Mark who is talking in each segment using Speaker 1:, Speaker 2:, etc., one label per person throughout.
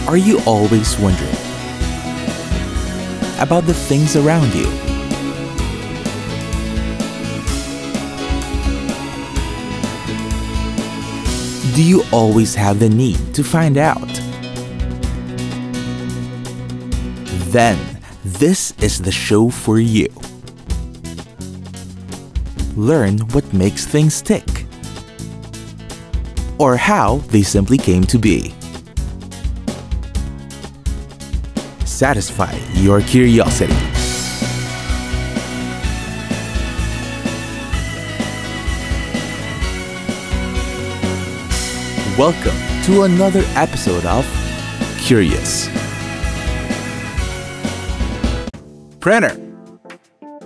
Speaker 1: Are you always wondering about the things around you? Do you always have the need to find out? Then, this is the show for you. Learn what makes things tick, or how they simply came to be. Satisfy your curiosity. Welcome to another episode of Curious. Printer.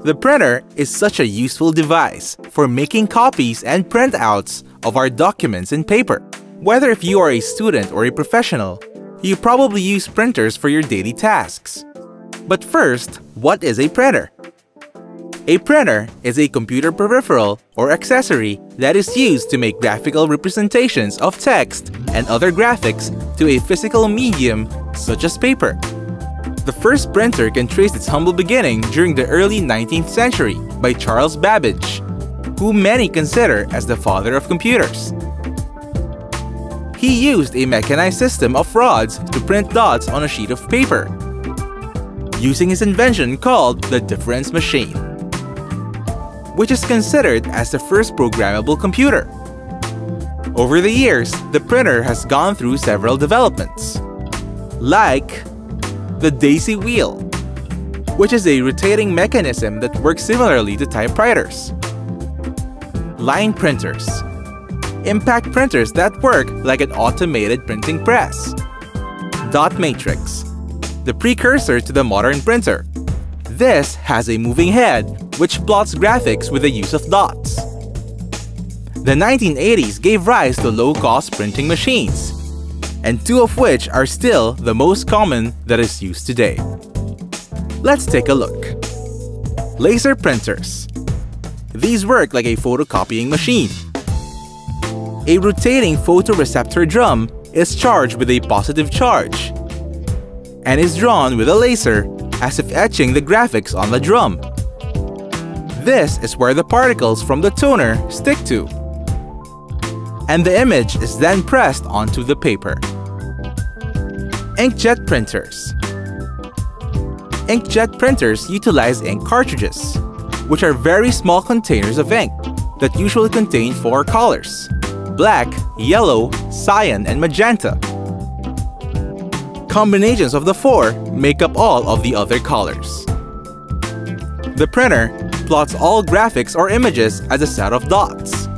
Speaker 1: The printer is such a useful device for making copies and printouts of our documents in paper. Whether if you are a student or a professional, you probably use printers for your daily tasks. But first, what is a printer? A printer is a computer peripheral or accessory that is used to make graphical representations of text and other graphics to a physical medium such as paper. The first printer can trace its humble beginning during the early 19th century by Charles Babbage, who many consider as the father of computers. He used a mechanized system of rods to print dots on a sheet of paper, using his invention called the difference machine, which is considered as the first programmable computer. Over the years, the printer has gone through several developments, like the daisy wheel, which is a rotating mechanism that works similarly to typewriters, line printers, impact printers that work like an automated printing press, dot matrix, the precursor to the modern printer. This has a moving head which plots graphics with the use of dots. The 1980s gave rise to low-cost printing machines, and two of which are still the most common that is used today. Let's take a look. Laser printers. These work like a photocopying machine. A rotating photoreceptor drum is charged with a positive charge and is drawn with a laser as if etching the graphics on the drum. This is where the particles from the toner stick to, and the image is then pressed onto the paper. Inkjet printers. Inkjet printers utilize ink cartridges, which are very small containers of ink that usually contain 4 colors: black, yellow, cyan, and magenta. Combinations of the 4 make up all of the other colors. The printer plots all graphics or images as a set of dots.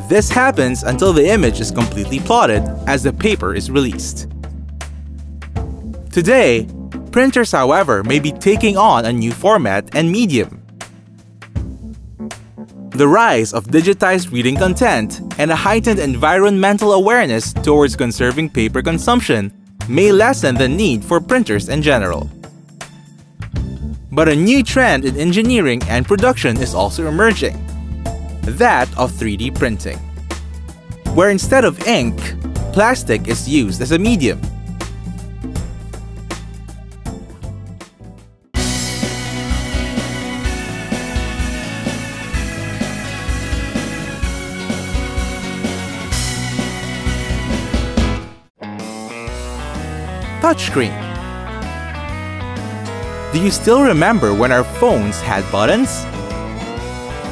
Speaker 1: This happens until the image is completely plotted as the paper is released. Today, printers, however, may be taking on a new format and medium. The rise of digitized reading content and a heightened environmental awareness towards conserving paper consumption may lessen the need for printers in general. But a new trend in engineering and production is also emerging, that of 3D printing, where instead of ink, plastic is used as a medium. Touchscreen. Do you still remember when our phones had buttons?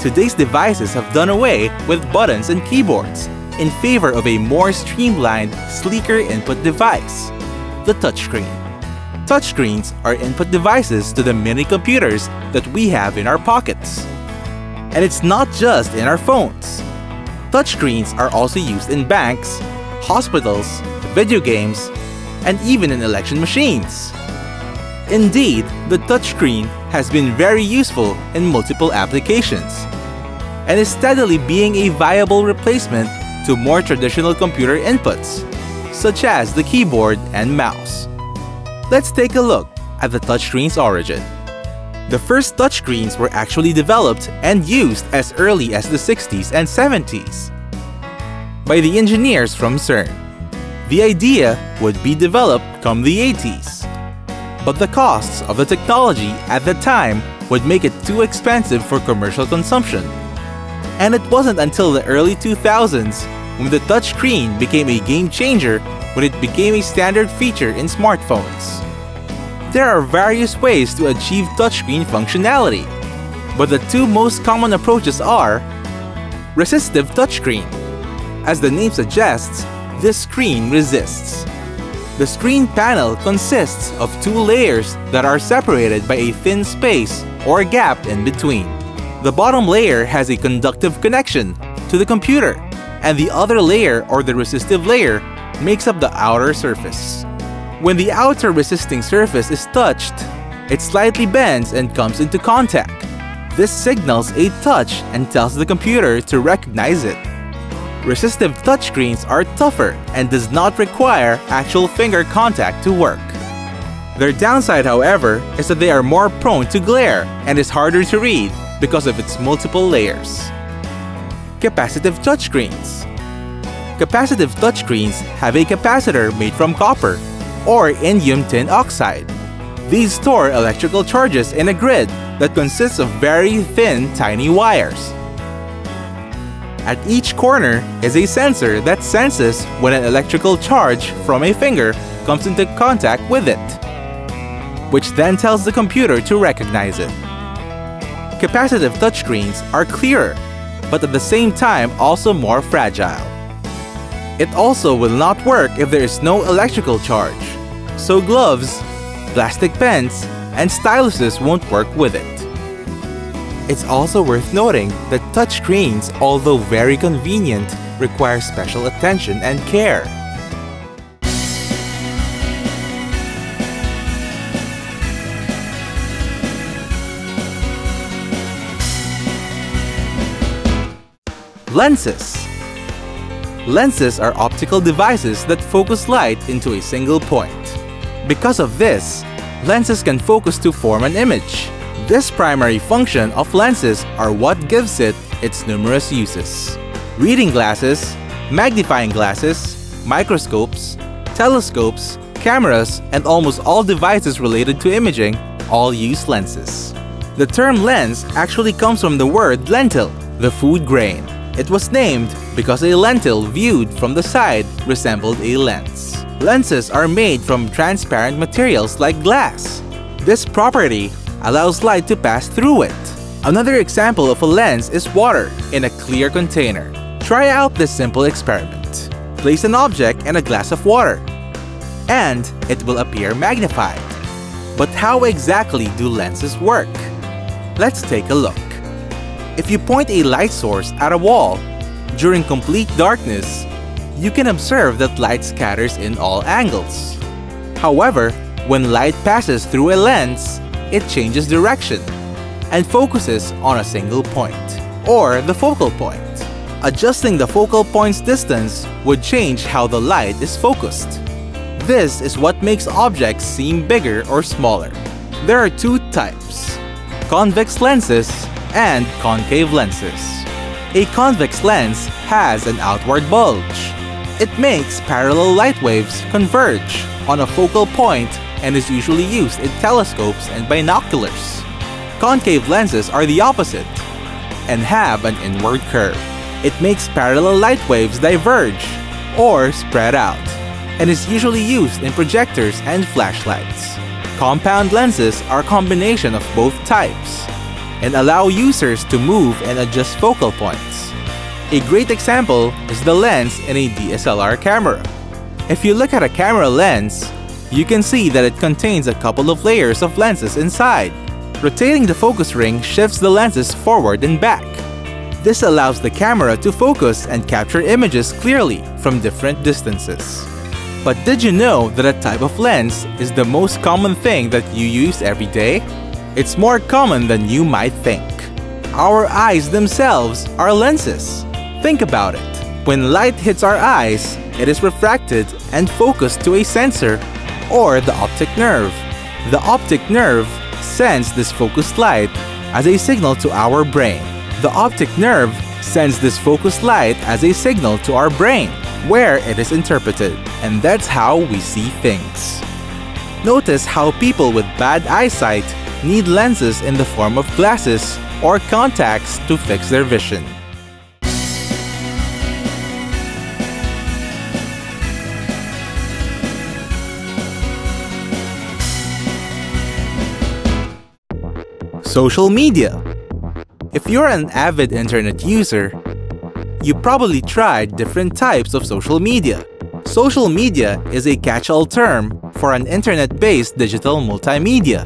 Speaker 1: Today's devices have done away with buttons and keyboards in favor of a more streamlined, sleeker input device, the touchscreen. Touchscreens are input devices to the mini computers that we have in our pockets. And it's not just in our phones. Touchscreens are also used in banks, hospitals, video games, and even in election machines. Indeed, the touchscreen has been very useful in multiple applications and is steadily being a viable replacement to more traditional computer inputs, such as the keyboard and mouse. Let's take a look at the touchscreen's origin. The first touchscreens were actually developed and used as early as the 60s and 70s by the engineers from CERN. The idea would be developed come the 80s. But the costs of the technology at the time would make it too expensive for commercial consumption. And it wasn't until the early 2000s when the touchscreen became a game changer when it became a standard feature in smartphones. There are various ways to achieve touchscreen functionality, but the two most common approaches are resistive touchscreen. As the name suggests, this screen resists. The screen panel consists of two layers that are separated by a thin space or gap in between. The bottom layer has a conductive connection to the computer, and the other layer, or the resistive layer, makes up the outer surface. When the outer resisting surface is touched, it slightly bends and comes into contact. This signals a touch and tells the computer to recognize it. Resistive touchscreens are tougher and does not require actual finger contact to work. Their downside, however, is that they are more prone to glare and is harder to read because of its multiple layers. Capacitive touchscreens. Capacitive touchscreens have a capacitor made from copper or indium tin oxide. These store electrical charges in a grid that consists of very thin, tiny wires. At each corner is a sensor that senses when an electrical charge from a finger comes into contact with it, which then tells the computer to recognize it. Capacitive touchscreens are clearer, but at the same time also more fragile. It also will not work if there is no electrical charge, so gloves, plastic pens, and styluses won't work with it. It's also worth noting that touchscreens, although very convenient, require special attention and care. Lenses. Lenses are optical devices that focus light into a single point. Because of this, lenses can focus to form an image. This primary function of lenses are what gives it its numerous uses. Reading glasses, magnifying glasses, microscopes, telescopes, cameras, and almost all devices related to imaging all use lenses. The term lens actually comes from the word lentil, the food grain. It was named because a lentil viewed from the side resembled a lens. Lenses are made from transparent materials like glass. This property allows light to pass through it. Another example of a lens is water in a clear container. Try out this simple experiment. Place an object in a glass of water, and it will appear magnified. But how exactly do lenses work? Let's take a look. If you point a light source at a wall, during complete darkness, you can observe that light scatters in all angles. However, when light passes through a lens, it changes direction and focuses on a single point, or the focal point. Adjusting the focal point's distance would change how the light is focused. This is what makes objects seem bigger or smaller. There are two types: convex lenses and concave lenses. A convex lens has an outward bulge. It makes parallel light waves converge on a focal point and is usually used in telescopes and binoculars. Concave lenses are the opposite and have an inward curve. It makes parallel light waves diverge or spread out and is usually used in projectors and flashlights. Compound lenses are a combination of both types and allow users to move and adjust focal points. A great example is the lens in a DSLR camera. If you look at a camera lens, you can see that it contains a couple of layers of lenses inside. Rotating the focus ring shifts the lenses forward and back. This allows the camera to focus and capture images clearly from different distances. But did you know that a type of lens is the most common thing that you use every day? It's more common than you might think. Our eyes themselves are lenses. Think about it. When light hits our eyes, it is refracted and focused to a sensor or the optic nerve. The optic nerve sends this focused light as a signal to our brain. The optic nerve sends this focused light as a signal to our brain. where it is interpreted, and that's how we see things. Notice how people with bad eyesight need lenses in the form of glasses or contacts to fix their vision. Social media. If you're an avid internet user, you probably tried different types of social media. Social media is a catch-all term for an internet-based digital multimedia.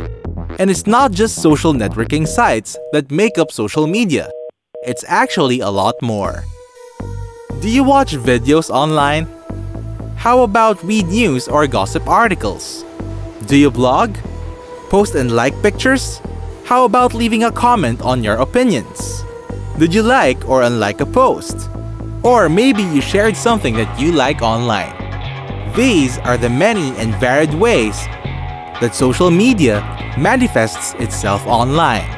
Speaker 1: And it's not just social networking sites that make up social media. It's actually a lot more. Do you watch videos online? How about read news or gossip articles? Do you blog? Post and like pictures? How about leaving a comment on your opinions? Did you like or unlike a post? Or maybe you shared something that you like online. These are the many and varied ways that social media manifests itself online.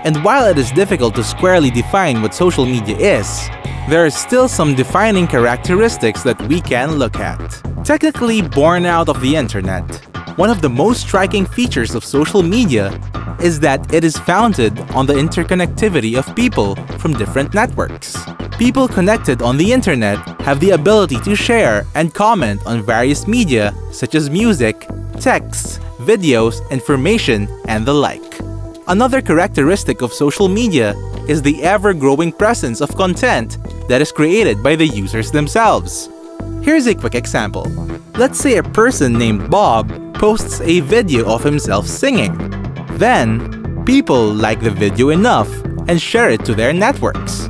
Speaker 1: And while it is difficult to squarely define what social media is, there are still some defining characteristics that we can look at. Technically born out of the internet, one of the most striking features of social media is that it is founded on the interconnectivity of people from different networks. People connected on the internet have the ability to share and comment on various media such as music, texts, videos, information, and the like. Another characteristic of social media is the ever-growing presence of content that is created by the users themselves. Here's a quick example. Let's say a person named Bob posts a video of himself singing. Then, people like the video enough and share it to their networks.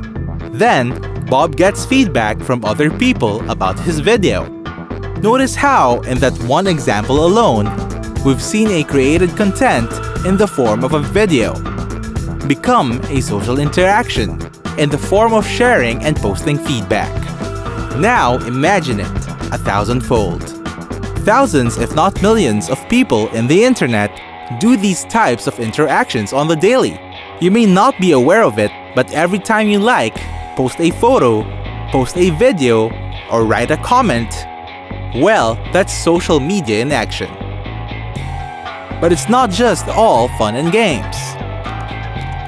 Speaker 1: Then, Bob gets feedback from other people about his video. Notice how, in that one example alone, we've seen a created content in the form of a video become a social interaction in the form of sharing and posting feedback. Now imagine it 1,000-fold. Thousands, if not millions, of people in the internet do these types of interactions on the daily. You may not be aware of it, but every time you like, post a photo, post a video, or write a comment, well, that's social media in action. But it's not just all fun and games.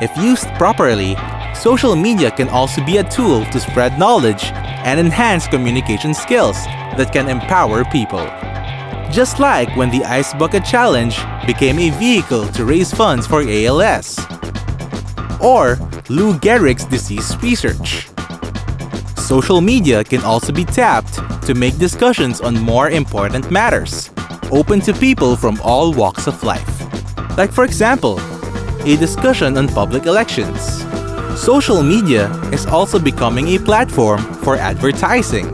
Speaker 1: If used properly, social media can also be a tool to spread knowledge and enhance communication skills that can empower people. Just like when the Ice Bucket Challenge became a vehicle to raise funds for ALS, or Lou Gehrig's disease research. Social media can also be tapped to make discussions on more important matters, open to people from all walks of life. Like for example, a discussion on public elections. Social media is also becoming a platform for advertising.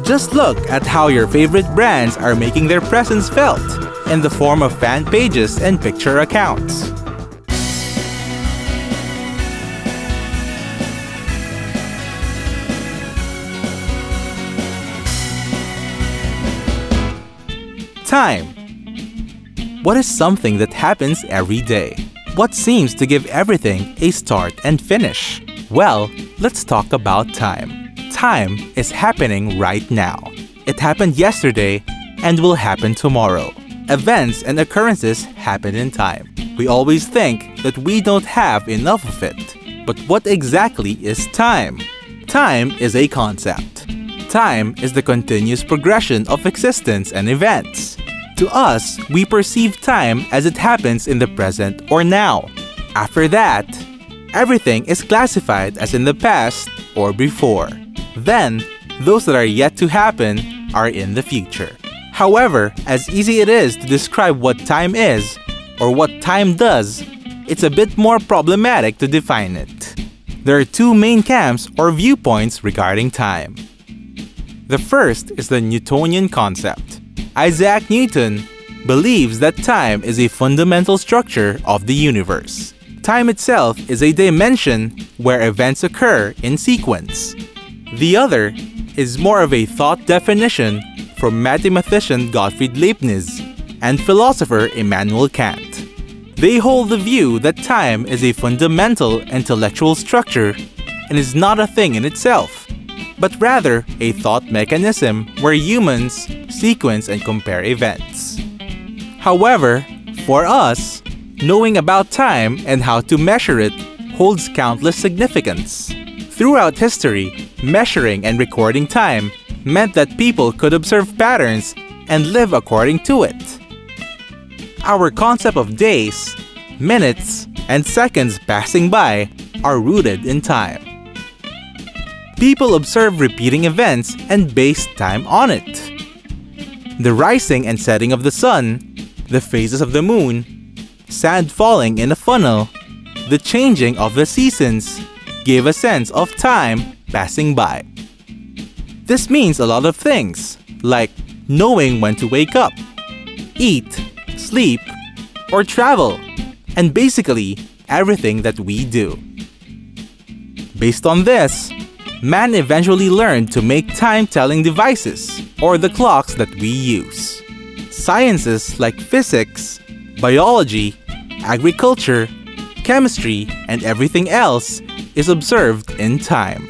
Speaker 1: Just look at how your favorite brands are making their presence felt in the form of fan pages and picture accounts. Time. What is something that happens every day? What seems to give everything a start and finish? Well, let's talk about time. Time is happening right now. It happened yesterday and will happen tomorrow. Events and occurrences happen in time. We always think that we don't have enough of it. But what exactly is time? Time is a concept. Time is the continuous progression of existence and events. To us, we perceive time as it happens in the present or now. After that, everything is classified as in the past or before. Then, those that are yet to happen are in the future. However, as easy it is to describe what time is, or what time does, it's a bit more problematic to define it. There are two main camps or viewpoints regarding time. The first is the Newtonian concept. Isaac Newton believes that time is a fundamental structure of the universe. Time itself is a dimension where events occur in sequence. The other is more of a thought definition from mathematician Gottfried Leibniz and philosopher Immanuel Kant. They hold the view that time is a fundamental intellectual structure and is not a thing in itself, but rather a thought mechanism where humans sequence and compare events. However, for us, knowing about time and how to measure it holds countless significance. Throughout history, measuring and recording time meant that people could observe patterns and live according to it. Our concept of days, minutes, and seconds passing by are rooted in time. People observe repeating events and base time on it. The rising and setting of the sun, the phases of the moon, sand falling in a funnel, the changing of the seasons give a sense of time passing by. This means a lot of things, like knowing when to wake up, eat, sleep, or travel, and basically everything that we do. Based on this, man eventually learned to make time-telling devices, or the clocks that we use. Sciences like physics, biology, agriculture, chemistry, and everything else is observed in time.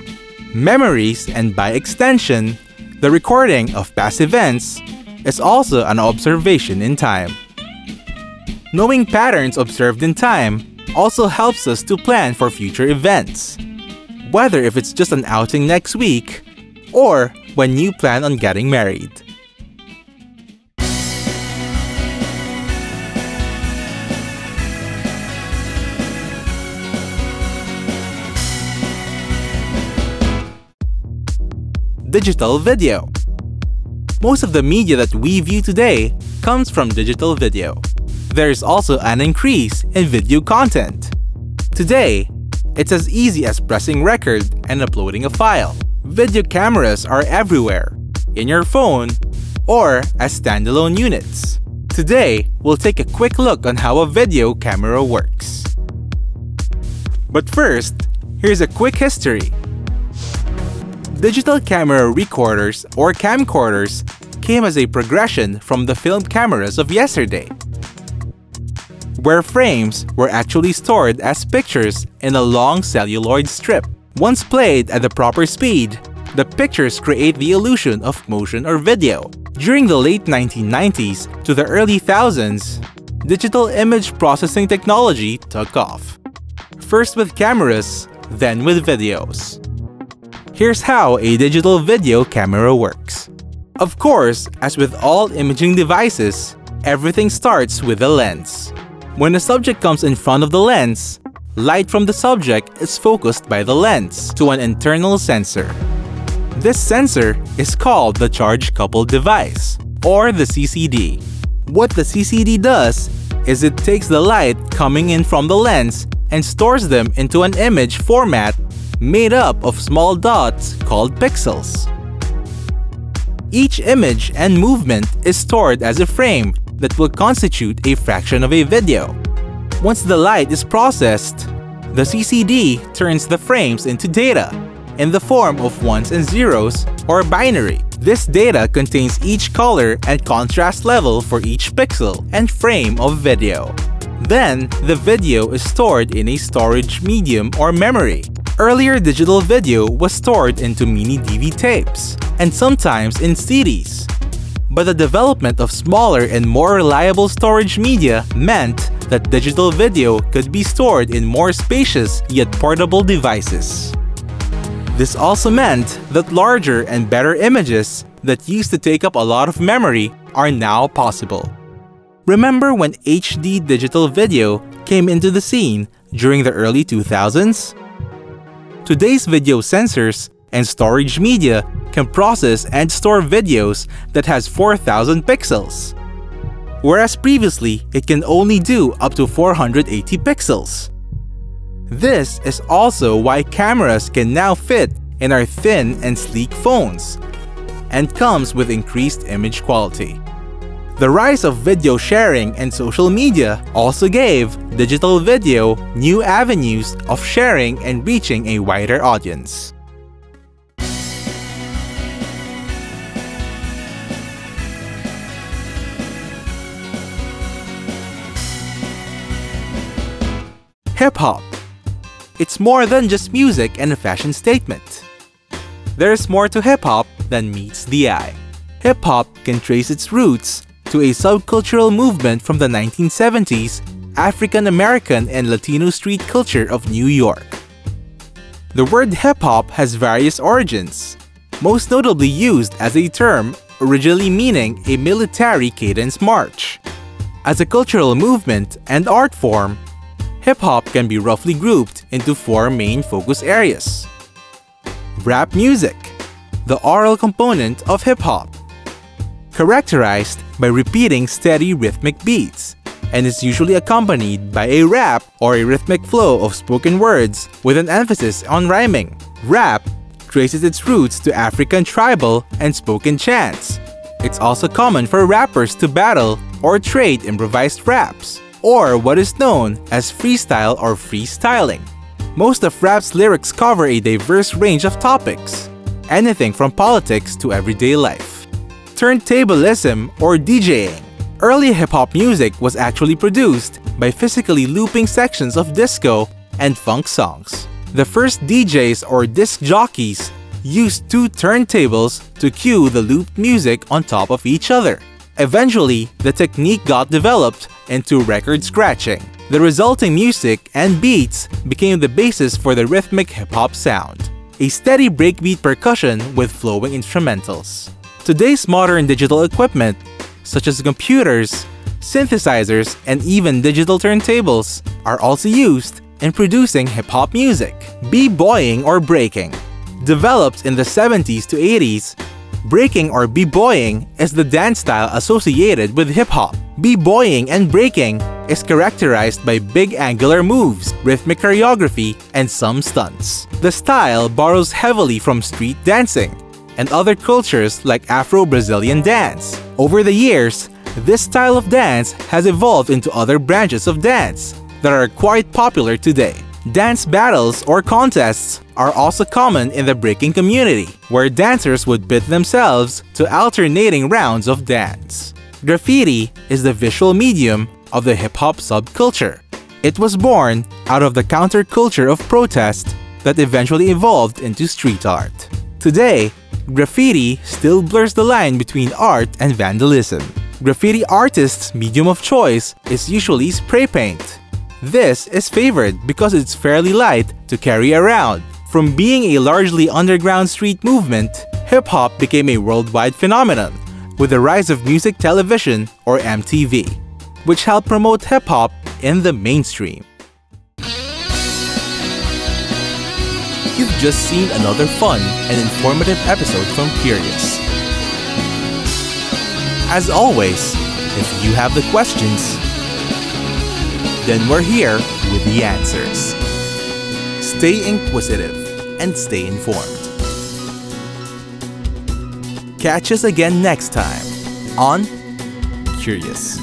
Speaker 1: Memories, and by extension, the recording of past events, is also an observation in time. Knowing patterns observed in time also helps us to plan for future events, whether if it's just an outing next week or when you plan on getting married. Digital video. Most of the media that we view today comes from digital video. There is also an increase in video content. Today, it's as easy as pressing record and uploading a file. Video cameras are everywhere, in your phone, or as standalone units. Today, we'll take a quick look on how a video camera works. But first, here's a quick history. Digital camera recorders or camcorders came as a progression from the film cameras of yesterday, where frames were actually stored as pictures in a long celluloid strip. Once played at the proper speed, the pictures create the illusion of motion or video. During the late 1990s to the early thousands, digital image processing technology took off. First with cameras, then with videos. Here's how a digital video camera works. Of course, as with all imaging devices, everything starts with a lens. When a subject comes in front of the lens, light from the subject is focused by the lens to an internal sensor. This sensor is called the charge-coupled device, or the CCD. What the CCD does is it takes the light coming in from the lens and stores them into an image format made up of small dots called pixels. Each image and movement is stored as a frame that will constitute a fraction of a video. Once the light is processed, the CCD turns the frames into data in the form of ones and zeros or binary. This data contains each color and contrast level for each pixel and frame of video. Then, the video is stored in a storage medium or memory. Earlier digital video was stored into mini DV tapes, and sometimes in CDs. But the development of smaller and more reliable storage media meant that digital video could be stored in more spacious yet portable devices. This also meant that larger and better images that used to take up a lot of memory are now possible. Remember when HD digital video came into the scene during the early 2000s? Today's video sensors and storage media can process and store videos that has 4,000 pixels, whereas previously it can only do up to 480 pixels. This is also why cameras can now fit in our thin and sleek phones, and comes with increased image quality. The rise of video sharing and social media also gave digital video new avenues of sharing and reaching a wider audience. Hip-hop. It's more than just music and a fashion statement. There's more to hip-hop than meets the eye. Hip-hop can trace its roots to a subcultural movement from the 1970s African-American and Latino street culture of New York. The word hip-hop has various origins, most notably used as a term originally meaning a military cadence march. As a cultural movement and art form, hip-hop can be roughly grouped into four main focus areas. Rap music, the oral component of hip-hop, characterized by repeating steady rhythmic beats, and is usually accompanied by a rap or a rhythmic flow of spoken words with an emphasis on rhyming. Rap traces its roots to African tribal and spoken chants. It's also common for rappers to battle or trade improvised raps, or what is known as freestyle or freestyling. Most of rap's lyrics cover a diverse range of topics, anything from politics to everyday life. Turntablism or DJing. Early hip-hop music was actually produced by physically looping sections of disco and funk songs. The first DJs or disc jockeys used two turntables to cue the looped music on top of each other. Eventually, the technique got developed into record scratching. The resulting music and beats became the basis for the rhythmic hip-hop sound, a steady breakbeat percussion with flowing instrumentals. Today's modern digital equipment, such as computers, synthesizers, and even digital turntables, are also used in producing hip-hop music. B-boying or breaking. Developed in the 70s to 80s, breaking or b-boying is the dance style associated with hip-hop. B-boying and breaking is characterized by big angular moves, rhythmic choreography, and some stunts. The style borrows heavily from street dancing and other cultures like Afro-Brazilian dance. Over the years, this style of dance has evolved into other branches of dance that are quite popular today. Dance battles or contests are also common in the breaking community, where dancers would pit themselves to alternating rounds of dance. Graffiti is the visual medium of the hip-hop subculture. It was born out of the counterculture of protest that eventually evolved into street art. Today, graffiti still blurs the line between art and vandalism. Graffiti artists' medium of choice is usually spray paint. This is favored because it's fairly light to carry around. From being a largely underground street movement, hip-hop became a worldwide phenomenon with the rise of music television or MTV, which helped promote hip-hop in the mainstream. You've just seen another fun and informative episode from Curious. As always, if you have the questions, then we're here with the answers. Stay inquisitive and stay informed. Catch us again next time on Curious.